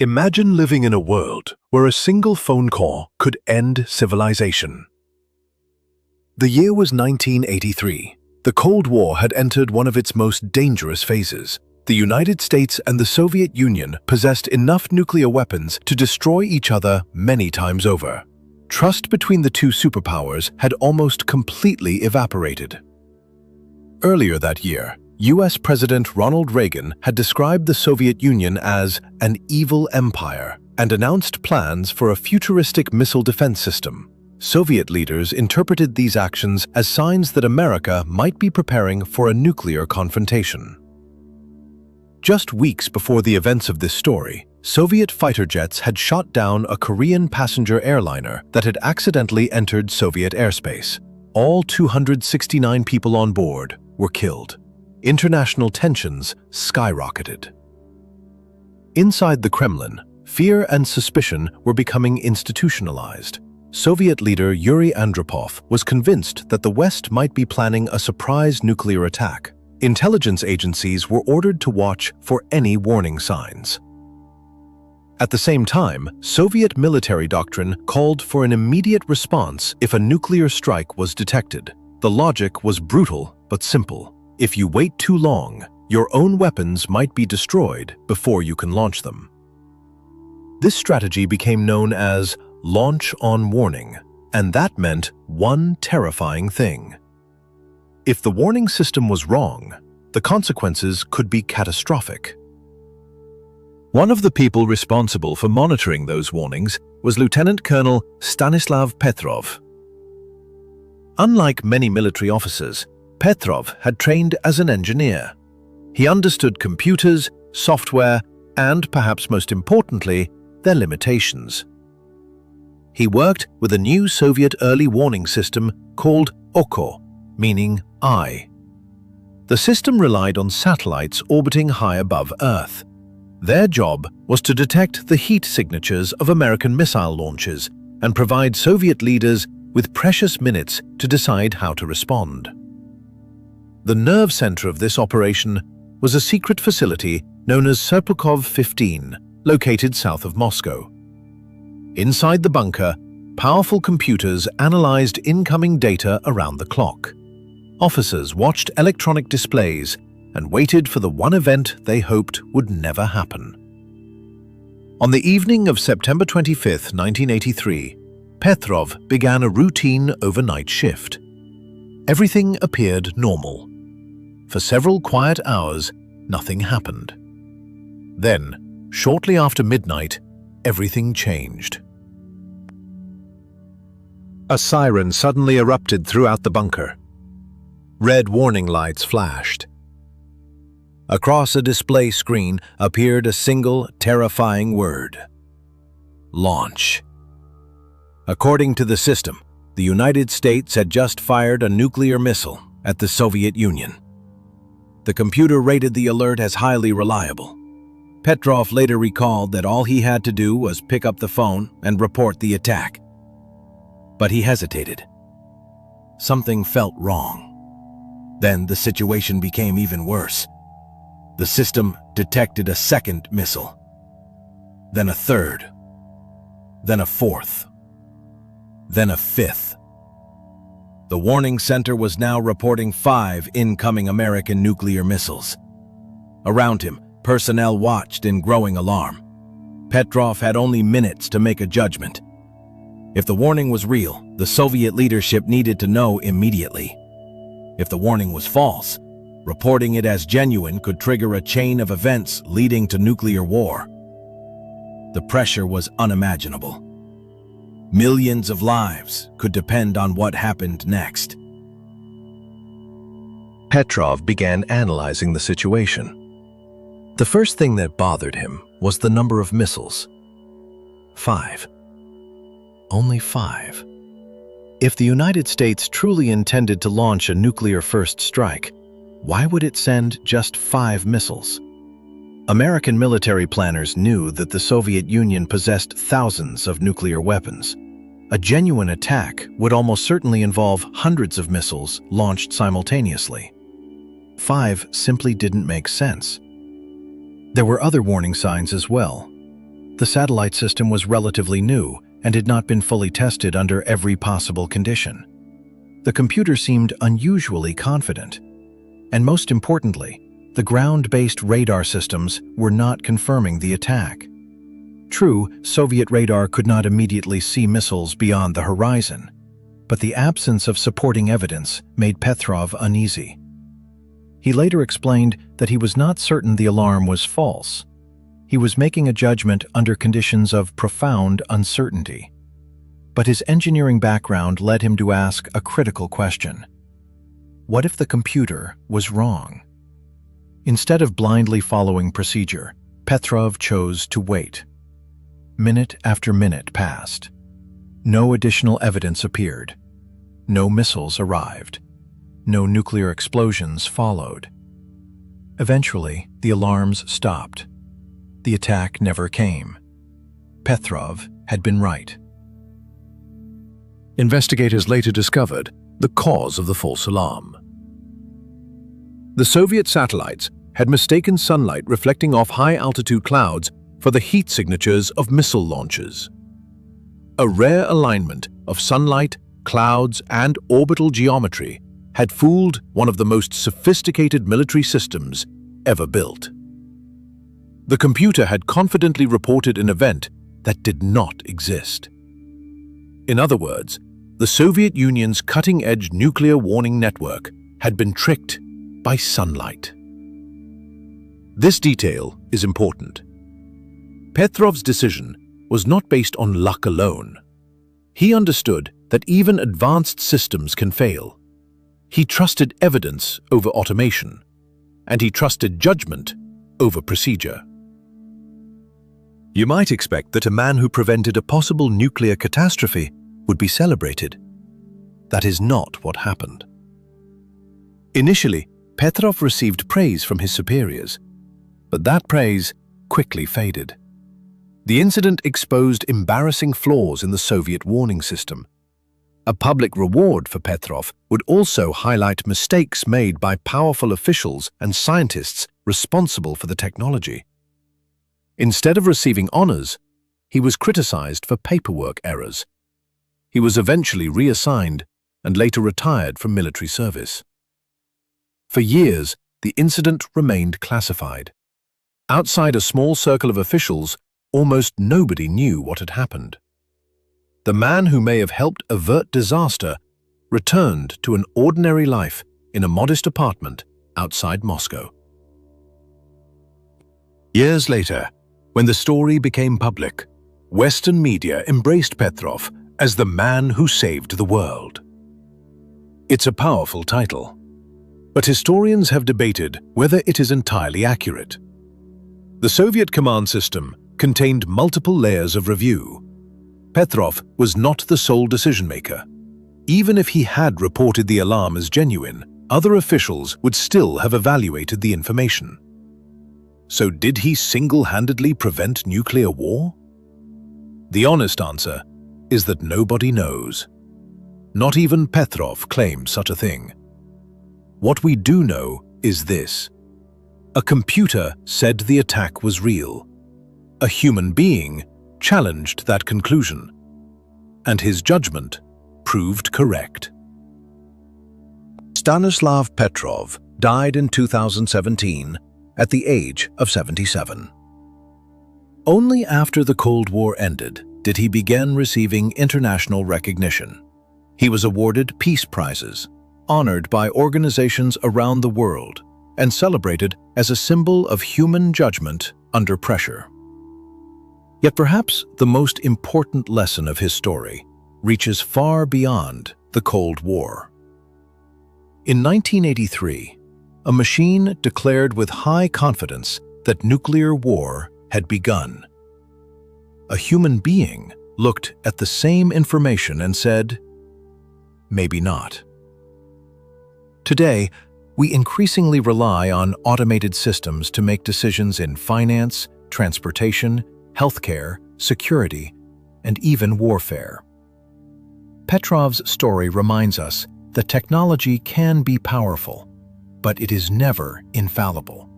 Imagine living in a world where a single phone call could end civilization. The year was 1983. The Cold War had entered one of its most dangerous phases. The United States and the Soviet Union possessed enough nuclear weapons to destroy each other many times over. Trust between the two superpowers had almost completely evaporated. Earlier that year, US President Ronald Reagan had described the Soviet Union as an evil empire and announced plans for a futuristic missile defense system. Soviet leaders interpreted these actions as signs that America might be preparing for a nuclear confrontation. Just weeks before the events of this story, Soviet fighter jets had shot down a Korean passenger airliner that had accidentally entered Soviet airspace. All 269 people on board were killed. International tensions skyrocketed. Inside the Kremlin, fear and suspicion were becoming institutionalized. Soviet leader Yuri Andropov was convinced that the West might be planning a surprise nuclear attack. Intelligence agencies were ordered to watch for any warning signs. At the same time, Soviet military doctrine called for an immediate response if a nuclear strike was detected. The logic was brutal but simple. If you wait too long, your own weapons might be destroyed before you can launch them. This strategy became known as launch on warning, and that meant one terrifying thing. If the warning system was wrong, the consequences could be catastrophic. One of the people responsible for monitoring those warnings was Lieutenant Colonel Stanislav Petrov. Unlike many military officers, Petrov had trained as an engineer. He understood computers, software, and, perhaps most importantly, their limitations. He worked with a new Soviet early warning system called Oko, meaning eye. The system relied on satellites orbiting high above Earth. Their job was to detect the heat signatures of American missile launches and provide Soviet leaders with precious minutes to decide how to respond. The nerve center of this operation was a secret facility known as Serpukhov 15, located south of Moscow. Inside the bunker, powerful computers analyzed incoming data around the clock. Officers watched electronic displays and waited for the one event they hoped would never happen. On the evening of September 25, 1983, Petrov began a routine overnight shift. Everything appeared normal. For several quiet hours, nothing happened. Then, shortly after midnight, everything changed. A siren suddenly erupted throughout the bunker. Red warning lights flashed. Across a display screen appeared a single, terrifying word: launch. According to the system, the United States had just fired a nuclear missile at the Soviet Union. The computer rated the alert as highly reliable. Petrov later recalled that all he had to do was pick up the phone and report the attack. But he hesitated. Something felt wrong. Then the situation became even worse. The system detected a second missile, then a third, then a fourth, then a fifth. The warning center was now reporting 5 incoming American nuclear missiles. Around him, personnel watched in growing alarm. Petrov had only minutes to make a judgment. If the warning was real, the Soviet leadership needed to know immediately. If the warning was false, reporting it as genuine could trigger a chain of events leading to nuclear war. The pressure was unimaginable. Millions of lives could depend on what happened next. Petrov began analyzing the situation. The first thing that bothered him was the number of missiles. 5. Only 5. If the United States truly intended to launch a nuclear-first strike, why would it send just 5 missiles? American military planners knew that the Soviet Union possessed thousands of nuclear weapons. A genuine attack would almost certainly involve hundreds of missiles launched simultaneously. 5 simply didn't make sense. There were other warning signs as well. The satellite system was relatively new and had not been fully tested under every possible condition. The computer seemed unusually confident. And most importantly, the ground-based radar systems were not confirming the attack. True, Soviet radar could not immediately see missiles beyond the horizon, but the absence of supporting evidence made Petrov uneasy. He later explained that he was not certain the alarm was false. He was making a judgment under conditions of profound uncertainty. But his engineering background led him to ask a critical question. What if the computer was wrong? Instead of blindly following procedure, Petrov chose to wait. Minute after minute passed. No additional evidence appeared. No missiles arrived. No nuclear explosions followed. Eventually, the alarms stopped. The attack never came. Petrov had been right. Investigators later discovered the cause of the false alarm. The Soviet satellites had mistaken sunlight reflecting off high-altitude clouds for the heat signatures of missile launches. A rare alignment of sunlight, clouds, and orbital geometry had fooled one of the most sophisticated military systems ever built. The computer had confidently reported an event that did not exist. In other words, the Soviet Union's cutting-edge nuclear warning network had been tricked by sunlight. This detail is important. Petrov's decision was not based on luck alone. He understood that even advanced systems can fail. He trusted evidence over automation, and he trusted judgment over procedure. You might expect that a man who prevented a possible nuclear catastrophe would be celebrated. That is not what happened. Initially, Petrov received praise from his superiors, but that praise quickly faded. The incident exposed embarrassing flaws in the Soviet warning system. A public reward for Petrov would also highlight mistakes made by powerful officials and scientists responsible for the technology. Instead of receiving honors, he was criticized for paperwork errors. He was eventually reassigned and later retired from military service. For years, the incident remained classified. Outside a small circle of officials, almost nobody knew what had happened. The man who may have helped avert disaster returned to an ordinary life in a modest apartment outside Moscow. Years later, when the story became public, Western media embraced Petrov as the man who saved the world. It's a powerful title, but historians have debated whether it is entirely accurate. The Soviet command system contained multiple layers of review. Petrov was not the sole decision-maker. Even if he had reported the alarm as genuine, other officials would still have evaluated the information. So did he single-handedly prevent nuclear war? The honest answer is that nobody knows. Not even Petrov claimed such a thing. What we do know is this. A computer said the attack was real. A human being challenged that conclusion, and his judgment proved correct. Stanislav Petrov died in 2017 at the age of 77. Only after the Cold War ended did he begin receiving international recognition. He was awarded peace prizes, honored by organizations around the world, and celebrated as a symbol of human judgment under pressure. Yet perhaps the most important lesson of his story reaches far beyond the Cold War. In 1983, a machine declared with high confidence that nuclear war had begun. A human being looked at the same information and said, maybe not. Today, we increasingly rely on automated systems to make decisions in finance, transportation, healthcare, security, and even warfare. Petrov's story reminds us that technology can be powerful, but it is never infallible.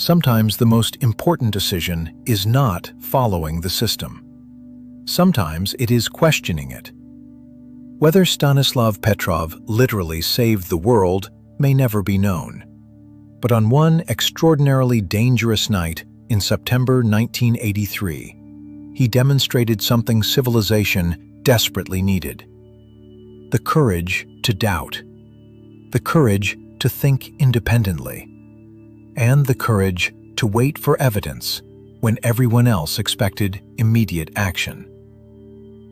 Sometimes the most important decision is not following the system. Sometimes it is questioning it. Whether Stanislav Petrov literally saved the world may never be known. But on one extraordinarily dangerous night in September 1983, he demonstrated something civilization desperately needed: the courage to doubt, the courage to think independently, and the courage to wait for evidence when everyone else expected immediate action.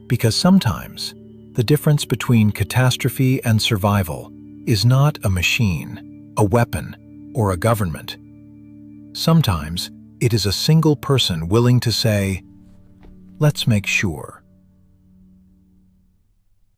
Because sometimes the difference between catastrophe and survival is not a machine, a weapon, or a government. Sometimes it is a single person willing to say, "Let's make sure."